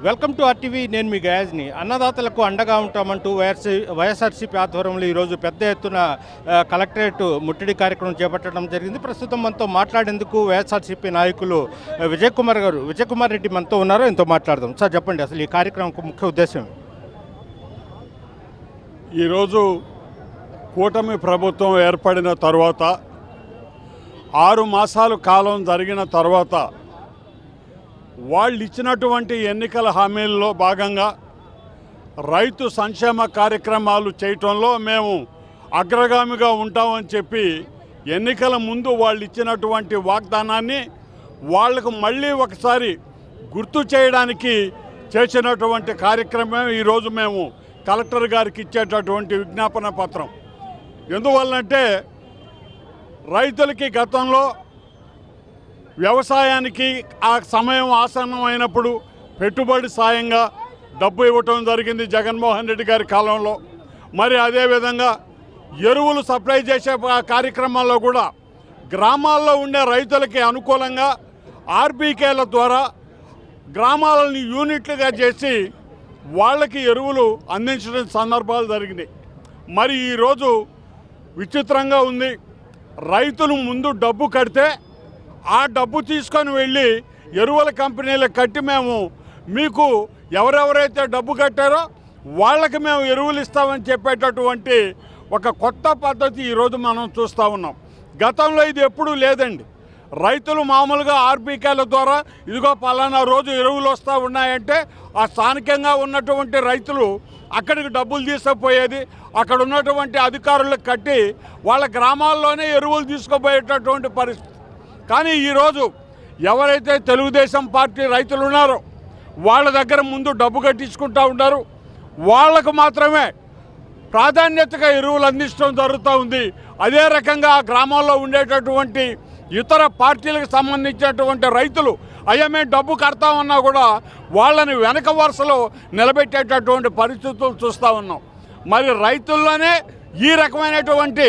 Welcome to RTV. నేను మీ గయాజ్ని. అన్నదాతలకు అండగా ఉంటామంటూ వైఎస్ఆర్సీపీ ఆధ్వర్యంలో ఈరోజు పెద్ద ఎత్తున కలెక్టరేట్ ముట్టడి కార్యక్రమం చేపట్టడం జరిగింది. ప్రస్తుతం మనతో మాట్లాడేందుకు వైఎస్ఆర్సీపీ నాయకులు విజయ్ కుమార్ రెడ్డి మనతో ఉన్నారు. ఎంతో మాట్లాడదాం. సార్ చెప్పండి, అసలు ఈ కార్యక్రమం ముఖ్య ఉద్దేశం? ఈరోజు కూటమి ప్రభుత్వం ఏర్పడిన తర్వాత 6 మాసాల కాలం జరిగిన తర్వాత వాళ్ళు ఇచ్చినటువంటి ఎన్నికల హామీల్లో భాగంగా రైతు సంక్షేమ కార్యక్రమాలు చేయటంలో మేము అగ్రగామిగా ఉంటామని చెప్పి ఎన్నికల ముందు వాళ్ళు ఇచ్చినటువంటి వాగ్దానాన్ని వాళ్లకు మళ్ళీ ఒకసారి గుర్తు చేయడానికి చేసినటువంటి కార్యక్రమం ఈరోజు మేము కలెక్టర్ గారికి ఇచ్చేటటువంటి విజ్ఞాపన పత్రం. ఎందువల్లంటే రైతులకి గతంలో వ్యవసాయానికి ఆ సమయం ఆసన్నమైనప్పుడు పెట్టుబడి సాయంగా డబ్బు ఇవ్వటం జరిగింది జగన్మోహన్ రెడ్డి గారి కాలంలో. మరి అదేవిధంగా ఎరువులు సప్లై చేసే కార్యక్రమాల్లో కూడా గ్రామాల్లో ఉండే రైతులకి అనుకూలంగా ఆర్బీకేల ద్వారా గ్రామాలని యూనిట్లుగా చేసి వాళ్ళకి ఎరువులు అందించడం సందర్భాలు జరిగినాయి. మరి ఈరోజు విచిత్రంగా ఉంది, రైతులు ముందు డబ్బు కడితే ఆ డబ్బు తీసుకొని వెళ్ళి ఎరువుల కంపెనీలకు కట్టి మీకు ఎవరెవరైతే డబ్బు కట్టారో వాళ్ళకి మేము ఎరువులు ఇస్తామని చెప్పేటటువంటి ఒక కొత్త పద్ధతి ఈరోజు మనం చూస్తూ ఉన్నాం. గతంలో ఇది ఎప్పుడూ లేదండి. రైతులు మామూలుగా ఆర్బీకేల ద్వారా ఇదిగో పలానా రోజు ఎరువులు వస్తూ ఉన్నాయంటే ఆ స్థానికంగా ఉన్నటువంటి రైతులు అక్కడికి డబ్బులు తీసుకుపోయేది, అక్కడ ఉన్నటువంటి అధికారులకు కట్టి వాళ్ళ గ్రామాల్లోనే ఎరువులు తీసుకుపోయేటటువంటి పరిస్థితి. కానీ ఈరోజు ఎవరైతే తెలుగుదేశం పార్టీ రైతులు ఉన్నారో వాళ్ళ దగ్గర ముందు డబ్బు కట్టించుకుంటూ ఉంటారు, వాళ్లకు మాత్రమే ప్రాధాన్యతగా ఎరువులు అందించడం జరుగుతూ ఉంది. అదే రకంగా ఆ గ్రామాల్లో ఉండేటటువంటి ఇతర పార్టీలకు సంబంధించినటువంటి రైతులు మేము డబ్బు కడతామన్నా కూడా వాళ్ళని వెనక వరుసలో నిలబెట్టేటటువంటి పరిస్థితులు చూస్తూ ఉన్నాం. మరి రైతుల్లోనే ఈ రకమైనటువంటి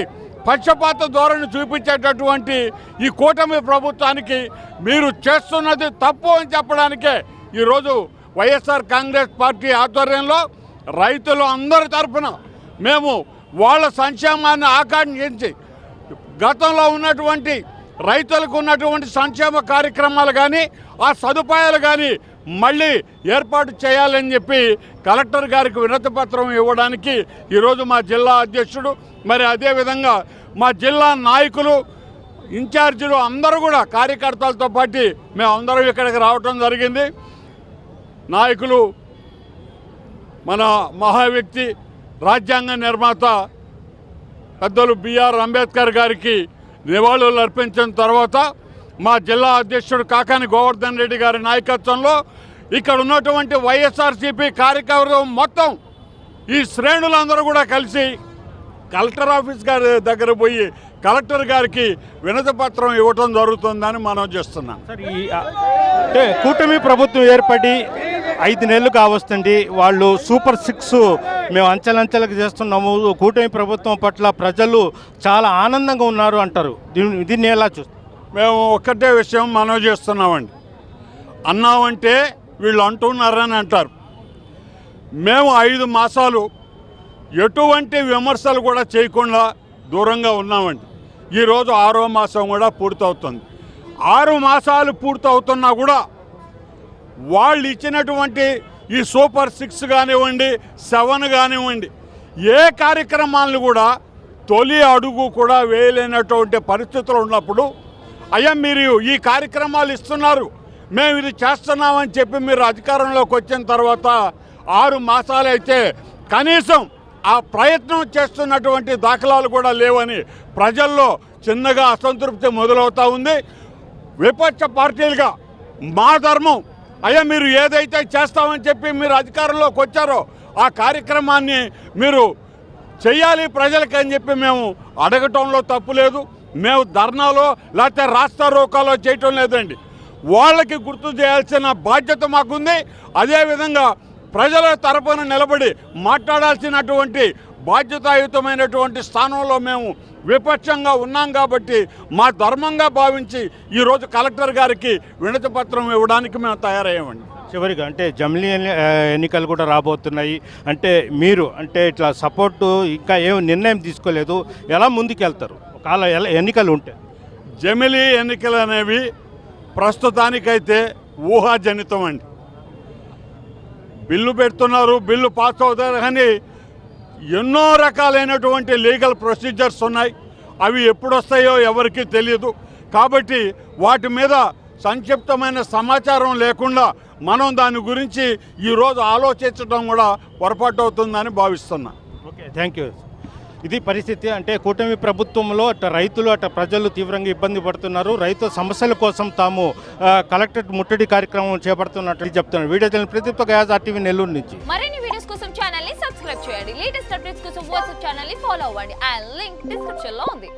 పక్షపాత ధోరణి చూపించేటటువంటి ఈ కూటమి ప్రభుత్వానికి మీరు చేస్తున్నది తప్పు అని చెప్పడానికే ఈరోజు వైఎస్ఆర్ కాంగ్రెస్ పార్టీ ఆధ్వర్యంలో రైతులు అందరి తరఫున మేము వాళ్ళ సంక్షేమాన్ని ఆకాంక్షించి గతంలో ఉన్నటువంటి రైతులకు ఉన్నటువంటి సంక్షేమ కార్యక్రమాలు కానీ ఆ సదుపాయాలు కానీ మళ్ళీ ఏర్పాటు చేయాలని చెప్పి కలెక్టర్ గారికి వినతి పత్రం ఇవ్వడానికి ఈరోజు మా జిల్లా అధ్యక్షుడు, మరి అదేవిధంగా మా జిల్లా నాయకులు, ఇన్ఛార్జీలు అందరూ కూడా కార్యకర్తలతో పాటు మేము అందరం ఇక్కడికి రావటం జరిగింది. నాయకులు మన మహావ్యక్తి రాజ్యాంగ నిర్మాత పెద్దలు బిఆర్ అంబేద్కర్ గారికి నివాళులు అర్పించిన తర్వాత మా జిల్లా అధ్యక్షుడు కాకాని గోవర్ధన్ రెడ్డి గారి నాయకత్వంలో ఇక్కడ ఉన్నటువంటి వైఎస్ఆర్సీపీ కార్యకర్తలు మొత్తం ఈ శ్రేణులందరూ కూడా కలిసి కలెక్టర్ ఆఫీస్ గారి దగ్గర పోయి కలెక్టర్ గారికి వినతి పత్రం ఇవ్వటం జరుగుతుందని మనం చేస్తున్నాం. సార్, అంటే కూటమి ప్రభుత్వం ఏర్పడి 5 నెలలు కావస్తుంది. వాళ్ళు సూపర్ 6 మేము అంచెలంచెలకు చేస్తున్నాము, కూటమి ప్రభుత్వం పట్ల ప్రజలు చాలా ఆనందంగా ఉన్నారు అంటారు. దీన్ని ఎలా చూస్తారు? మేము ఒక్కటే విషయం మనం చేస్తున్నామండి. అన్నామంటే వీళ్ళు అంటున్నారని అంటారు. మేము 5 మాసాలు ఎటువంటి విమర్శలు కూడా చేయకుండా దూరంగా ఉన్నామండి. ఈరోజు 6వ మాసం కూడా పూర్తవుతుంది. 6 మాసాలు పూర్తవుతున్నా కూడా వాళ్ళు ఇచ్చినటువంటి ఈ సూపర్ 6 కానివ్వండి, 7 కానివ్వండి, ఏ కార్యక్రమాలను కూడా తొలి అడుగు కూడా వేయలేనటువంటి పరిస్థితులు ఉన్నప్పుడు మీరు ఈ కార్యక్రమాలు ఇస్తున్నారు, మేము ఇది చేస్తున్నామని చెప్పి మీరు అధికారంలోకి వచ్చిన తర్వాత 6 మాసాలు అయితే కనీసం ఆ ప్రయత్నం చేస్తున్నటువంటి దాఖలాలు కూడా లేవని ప్రజల్లో చిన్నగా అసంతృప్తి మొదలవుతూ ఉంది. విపక్ష పార్టీలుగా మా ధర్మం మీరు ఏదైతే చేస్తామని చెప్పి మీరు అధికారంలోకి వచ్చారో ఆ కార్యక్రమాన్ని మీరు చెయ్యాలి ప్రజలకి అని చెప్పి మేము అడగటంలో తప్పు లేదు. మేము ధర్నాలో లేకపోతే రాస్తా రోకాలో చేయటం లేదండి. వాళ్ళకి గుర్తు చేయాల్సిన బాధ్యత మాకుంది. అదేవిధంగా ప్రజల తరపున నిలబడి మాట్లాడాల్సినటువంటి బాధ్యతాయుతమైనటువంటి స్థానంలో మేము విపక్షంగా ఉన్నాం కాబట్టి మా ధర్మంగా భావించి ఈరోజు కలెక్టర్ గారికి వినతి పత్రం ఇవ్వడానికి మేము తయారయ్యామండి. చివరిగా అంటే జమిలీ ఎన్నికలు కూడా రాబోతున్నాయి, అంటే మీరు అంటే ఇట్లా సపోర్టు ఇంకా ఏం నిర్ణయం తీసుకోలేదు, ఎలా ముందుకెళ్తారు ఒకవేళ ఎన్నికలు ఉంటే? జమిలీ ఎన్నికలు అనేవి ప్రస్తుతానికైతే ఊహాజనితం అండి. బిల్లు పెడుతున్నారు, బిల్లు పాస్ అవుతారు, కానీ ఎన్నో రకాలైనటువంటి లీగల్ ప్రొసీజర్స్ ఉన్నాయి. అవి ఎప్పుడు వస్తాయో ఎవరికీ తెలియదు. కాబట్టి వాటి మీద సంక్షిప్తమైన సమాచారం లేకుండా మనం దాని గురించి ఈరోజు ఆలోచించడం కూడా పొరపాటు అవుతుందని భావిస్తున్నా. Okay, thank you. ఇది పరిస్థితి. అంటే కూటమి ప్రభుత్వంలో అటు రైతులు అటు ప్రజలు తీవ్రంగా ఇబ్బంది పడుతున్నారు. రైతు సమస్యల కోసం తాము కలెక్టరేట్ ముట్టడి కార్యక్రమం చేపడుతున్నట్లు చెప్తున్నారు. Video channel Pradeep guys RTV Nellore నుంచి. మరిన్ని వీడియోస్ కోసం ఛానల్ ని సబ్స్క్రైబ్ చేయండి. లేటెస్ట్ అప్డేట్స్ కోసం వాట్సాప్ ఛానల్ ని ఫాలో అవ్వండి. ఆ లింక్ డిస్క్రిప్షన్ లో ఉంది.